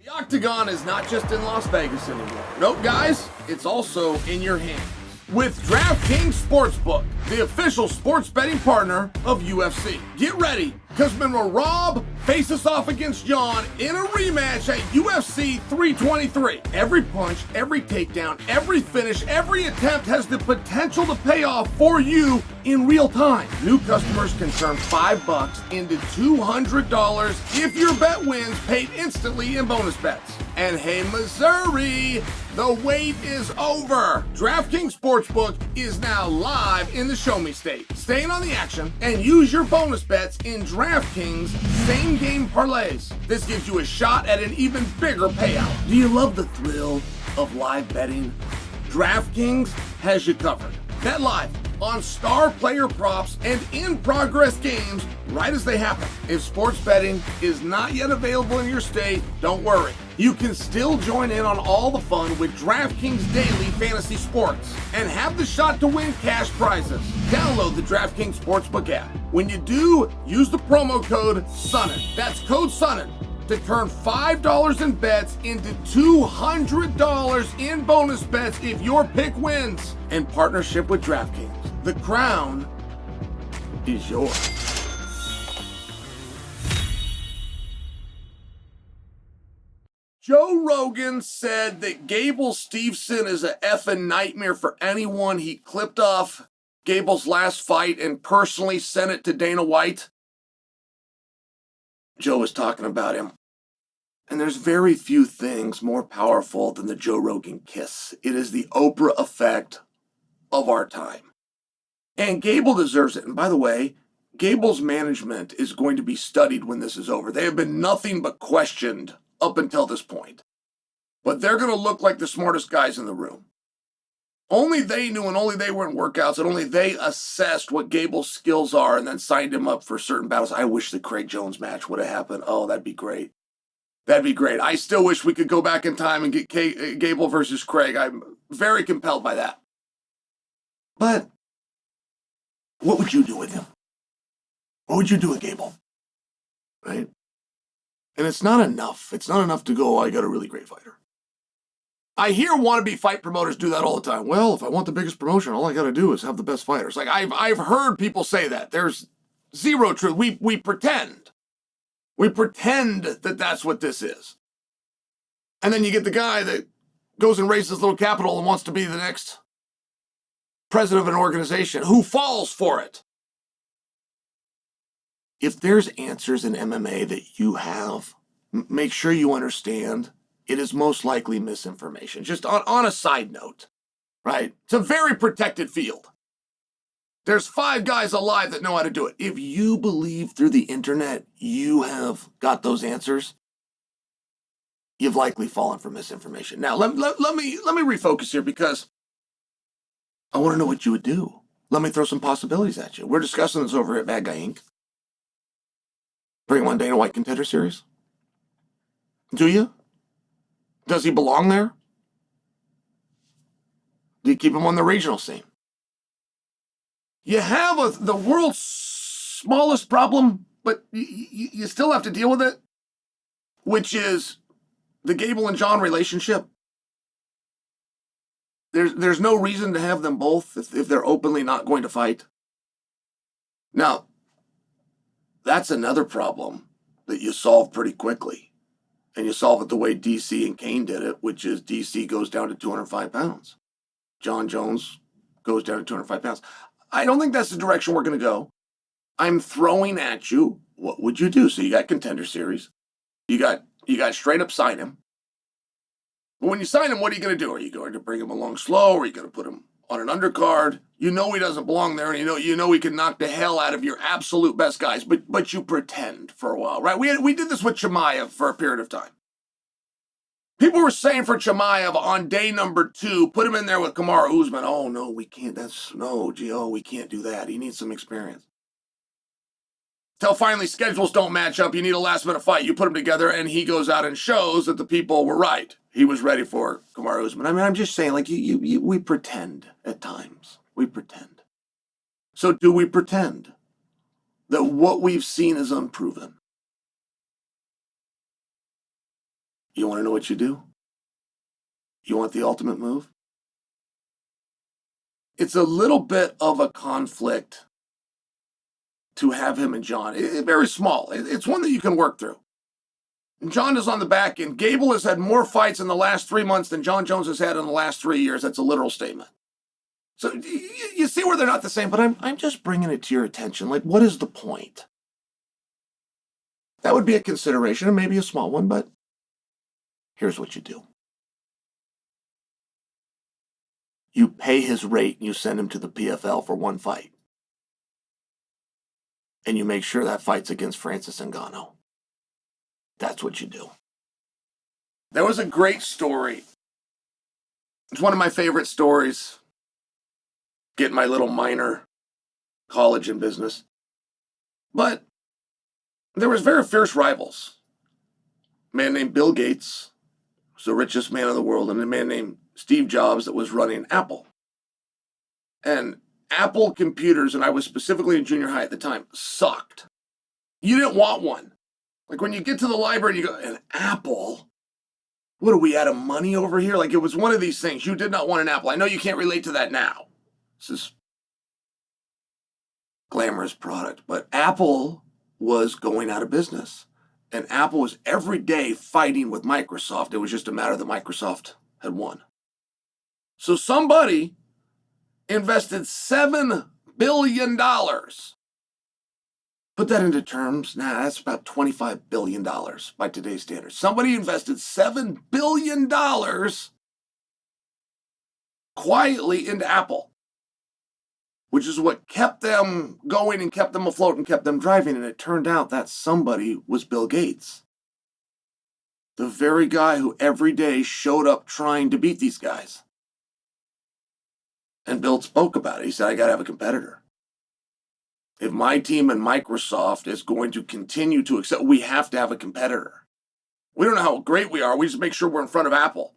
The Octagon is not just in Las Vegas anymore. Nope, guys, it's also in your hands. With DraftKings Sportsbook, the official sports betting partner of UFC. Get ready, because remember, Rob faces off against John in a rematch at UFC 323. Every punch, every takedown, every finish, every attempt has the potential to pay off for you in real time. New customers can turn $5 into $200 if your bet wins, paid instantly in bonus bets. And hey, Missouri, the wait is over. DraftKings Sportsbook is now live in the Show Me State. Stay in on the action and use your bonus bets in DraftKings same-game parlays. This gives you a shot at an even bigger payout. Do you love the thrill of live betting? DraftKings has you covered. Bet live on star player props and in-progress games right as they happen. If sports betting is not yet available in your state, don't worry. You can still join in on all the fun with DraftKings Daily Fantasy Sports and have the shot to win cash prizes. Download the DraftKings Sportsbook app. When you do, use the promo code SONNEN. That's code SONNEN to turn $5 in bets into $200 in bonus bets if your pick wins. In partnership with DraftKings, the crown is yours. Joe Rogan said that Gable Steveson is a effing nightmare for anyone. He clipped off Gable's last fight and personally sent it to Dana White. Joe was talking about him. And there's very few things more powerful than the Joe Rogan kiss. It is the Oprah effect of our time. And Gable deserves it. And by the way, Gable's management is going to be studied when this is over. They have been nothing but questioned up until this point. But they're going to look like the smartest guys in the room. Only they knew and only they were in workouts and only they assessed what Gable's skills are and then signed him up for certain battles. I wish the Craig Jones match would have happened. Oh, that'd be great. That'd be great. I still wish we could go back in time and get Gable versus Craig. I'm very compelled by that. But what would you do with him? What would you do with Gable? Right? And it's not enough. It's not enough to go, I got a really great fighter. I hear wannabe fight promoters do that all the time. Well, if I want the biggest promotion, all I got to do is have the best fighters. Like I've heard people say that. There's zero truth. We pretend. We pretend that that's what this is. And then you get the guy that goes and raises little capital and wants to be the next president of an organization who falls for it. If there's answers in MMA that you have, make sure you understand it is most likely misinformation. Just on a side note, right? It's a very protected field. There's 5 guys alive that know how to do it. If you believe through the internet you have got those answers, you've likely fallen for misinformation. Now, let me refocus here because I want to know what you would do. Let me throw some possibilities at you. We're discussing this over at Bad Guy Inc. Bring him on Dana White Contender Series? Do you? Does he belong there? Do you keep him on the regional scene? You have the world's smallest problem, but you still have to deal with it, which is the Gable and John relationship. There's no reason to have them both if they're openly not going to fight. Now, that's another problem that you solve pretty quickly. And you solve it the way DC and Kane did it, which is DC goes down to 205 pounds. John Jones goes down to 205 pounds. I don't think that's the direction we're going to go. I'm throwing at you, what would you do? So you got Contender Series. You got straight up sign him. But when you sign him, what are you going to do? Are you going to bring him along slow? Or are you going to put him on an undercard? You know he doesn't belong there, and you know he can knock the hell out of your absolute best guys, but you pretend for a while, right? We did this with Chimaev for a period of time. People were saying for Chimaev on day number 2, put him in there with Kamaru Usman. Oh, no, we can't. We can't do that. He needs some experience. Till finally schedules don't match up. You need a last-minute fight. You put him together, and he goes out and shows that the people were right. He was ready for Kamaru Usman. I mean, I'm just saying, like, we pretend at times. We pretend. So do we pretend that what we've seen is unproven? You want to know what you do? You want the ultimate move? It's a little bit of a conflict to have him and John. Very small. It's one that you can work through. John is on the back end. Gable has had more fights in the last 3 months than John Jones has had in the last 3 years. That's a literal statement. So you see where they're not the same, but I'm just bringing it to your attention. Like, what is the point? That would be a consideration, and maybe a small one, but here's what you do. You pay his rate and you send him to the PFL for one fight. And you make sure that fight's against Francis Ngannou. That's what you do. There was a great story. It's one of my favorite stories. Getting my little minor college in business. But there was very fierce rivals. A man named Bill Gates was the richest man in the world, and a man named Steve Jobs that was running Apple. And Apple computers, and I was specifically in junior high at the time, sucked. You didn't want one. Like when you get to the library and you go, an Apple? What are we out of money over here? Like it was one of these things. You did not want an Apple. I know you can't relate to that now. This is glamorous product. But Apple was going out of business. And Apple was every day fighting with Microsoft. It was just a matter that Microsoft had won. So somebody invested $7 billion. Put that into terms, that's about $25 billion by today's standards. Somebody invested $7 billion quietly into Apple, which is what kept them going and kept them afloat and kept them driving. And it turned out that somebody was Bill Gates, the very guy who every day showed up trying to beat these guys. And Bill spoke about it. He said, I got to have a competitor. If my team and Microsoft is going to continue to accept, we have to have a competitor. We don't know how great we are. We just make sure we're in front of Apple.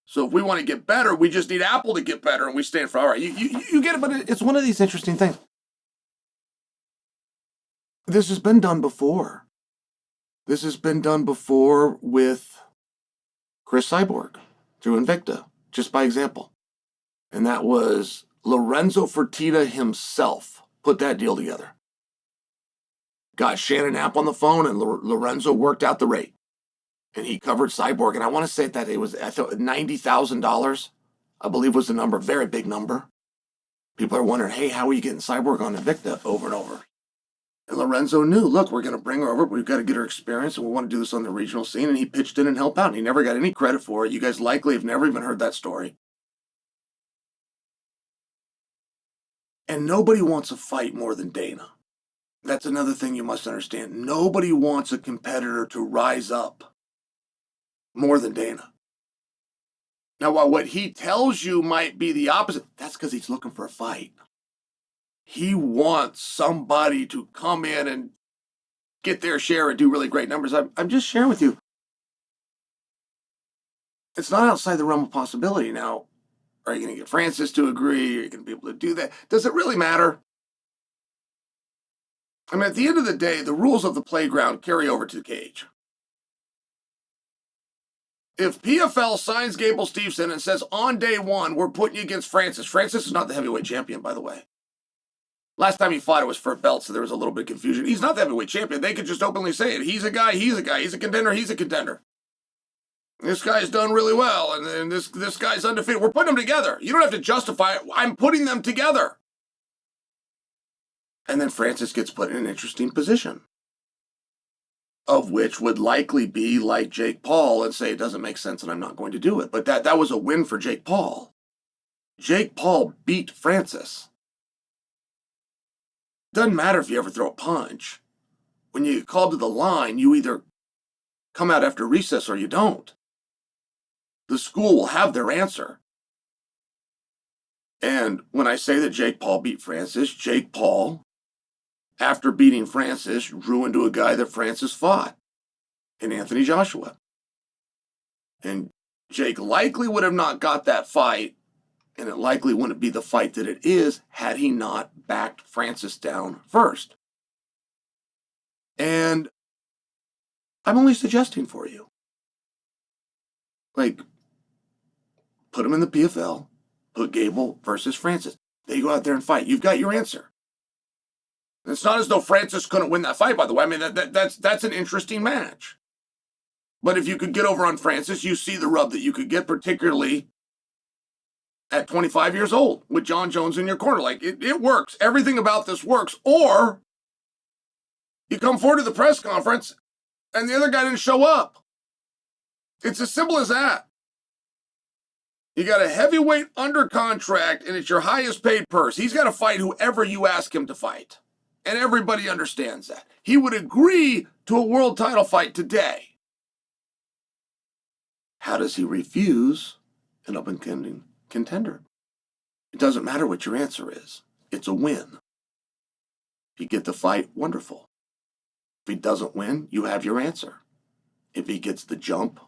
So if we want to get better, we just need Apple to get better, and we stay in front. All right, you get it, but it's one of these interesting things. This has been done before. This has been done before with Chris Cyborg through Invicta, just by example. And that was Lorenzo Fertitta himself put that deal together. Got Shannon App on the phone, and Lorenzo worked out the rate. And he covered Cyborg. And I want to say that it was, I thought, $90,000, I believe was the number, very big number. People are wondering, hey, how are you getting Cyborg on Invicta over and over? And Lorenzo knew, look, we're going to bring her over, but we've got to get her experience, and we want to do this on the regional scene. And he pitched in and helped out. And he never got any credit for it. You guys likely have never even heard that story. And nobody wants a fight more than Dana. That's another thing you must understand. Nobody wants a competitor to rise up more than Dana. Now, while what he tells you might be the opposite, that's because he's looking for a fight. He wants somebody to come in and get their share and do really great numbers. I'm just sharing with you. It's not outside the realm of possibility. Now, are you going to get Francis to agree? Are you going to be able to do that? Does it really matter? I mean, at the end of the day, the rules of the playground carry over to the cage. If PFL signs Gable Steveson and says on day one, we're putting you against Francis. Francis is not the heavyweight champion, by the way. Last time he fought, it was for a belt, so there was a little bit of confusion. He's not the heavyweight champion. They could just openly say it. He's a guy, he's a guy. He's a contender, he's a contender. This guy's done really well, and this guy's undefeated. We're putting them together. You don't have to justify it. I'm putting them together. And then Francis gets put in an interesting position, of which would likely be like Jake Paul and say it doesn't make sense and I'm not going to do it. But that was a win for Jake Paul. Jake Paul beat Francis. Doesn't matter if you ever throw a punch. When you get called to the line, you either come out after recess or you don't. The school will have their answer. And when I say that Jake Paul beat Francis, Jake Paul, after beating Francis, drew into a guy that Francis fought in Anthony Joshua. And Jake likely would have not got that fight, and it likely wouldn't be the fight that it is had he not backed Francis down first. And I'm only suggesting for you. Like, put him in the PFL, put Gable versus Francis. They go out there and fight. You've got your answer. It's not as though Francis couldn't win that fight, by the way. I mean, that's an interesting match. But if you could get over on Francis, you see the rub that you could get, particularly at 25 years old with John Jones in your corner. Like, it works. Everything about this works. Or you come forward to the press conference and the other guy didn't show up. It's as simple as that. You got a heavyweight under contract and it's your highest paid purse. He's got to fight whoever you ask him to fight. And everybody understands that. He would agree to a world title fight today. How does he refuse an up-and-coming contender? It doesn't matter what your answer is. It's a win. If you get the fight, wonderful. If he doesn't win, you have your answer. If he gets the jump,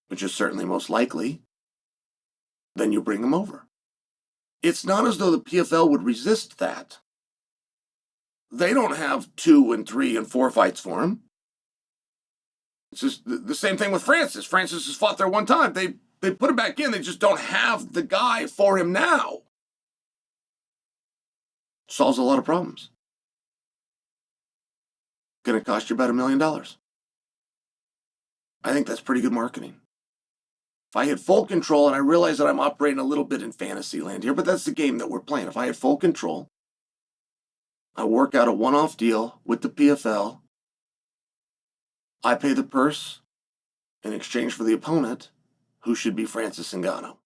which is certainly most likely, then you bring him over. It's not as though the PFL would resist that. They don't have 2 and 3 and 4 fights for him. It's just the same thing with Francis. Francis has fought there one time. They put him back in. They just don't have the guy for him now. Solves a lot of problems. Going to cost you about $1 million. I think that's pretty good marketing. If I had full control, and I realize that I'm operating a little bit in fantasy land here, but that's the game that we're playing. If I had full control, I work out a one-off deal with the PFL. I pay the purse in exchange for the opponent, who should be Francis Ngannou.